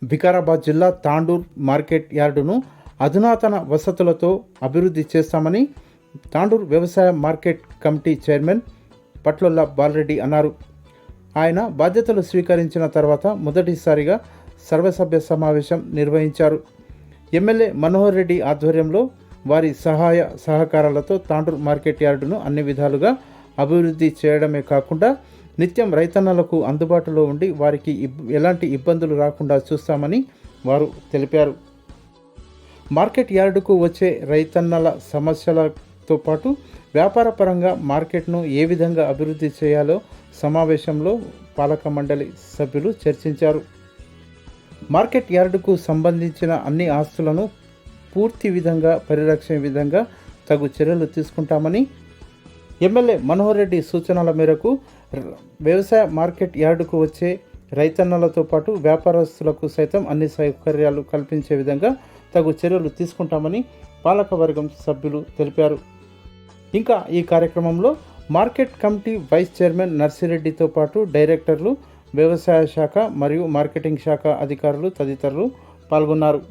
వికారాబాద్ జిల్లా తాండూర్ మార్కెట్ యార్డును అధునాతన వసతులతో అభివృద్ధి చేస్తామని తాండూర్ వ్యవసాయ market committee chairman Patlolla Bala Reddy అన్నారు. ఆయన బాధ్యతలు స్వీకరించిన తర్వాత మొదటిసారిగా సర్వసభ్య సమావేశం నిర్వహించారు. ఎమ్మెల్యే మనోహర్ రెడ్డి ఆధ్వర్యంలో వారి సహాయ సహకారాలతో తాండూర్ మార్కెట్ యార్డును అన్ని విధాలుగా అభివృద్ధి చేయడమే కాకుండా నిత్యం రైతన్నలకు అందుబాటులో ఉండి వారికి ఎలాంటి ఇబ్బందులు రాకుండా చూస్తామని వారు తెలిపారు. మార్కెట్ యార్డుకు వచ్చే రైతన్నల సమస్యలతో పాటు వ్యాపారపరంగా మార్కెట్ను ఏ విధంగా అభివృద్ధి చేయాలో సమావేశంలో పాలక మండలి సభ్యులు చర్చించారు. మార్కెట్ యార్డుకు సంబంధించిన అన్ని ఆస్తులను పూర్తి విధంగా పరిరక్షణ విధంగా తగు చర్యలు తీసుకుంటామని ఎమ్మెల్యే మనోహర్ రెడ్డి సూచనల మేరకు వ్యవసాయ మార్కెట్ యార్డుకు వచ్చే రైతన్నలతో పాటు వ్యాపారస్తులకు సైతం అన్ని సౌకర్యాలు కల్పించే విధంగా తగు చర్యలు తీసుకుంటామని పాలకవర్గం సభ్యులు తెలిపారు. ఇంకా ఈ కార్యక్రమంలో మార్కెట్ కమిటీ వైస్ చైర్మన్ నర్సిరెడ్డితో పాటు డైరెక్టర్లు, వ్యవసాయ శాఖ మరియు మార్కెటింగ్ శాఖ అధికారులు తదితరులు పాల్గొన్నారు.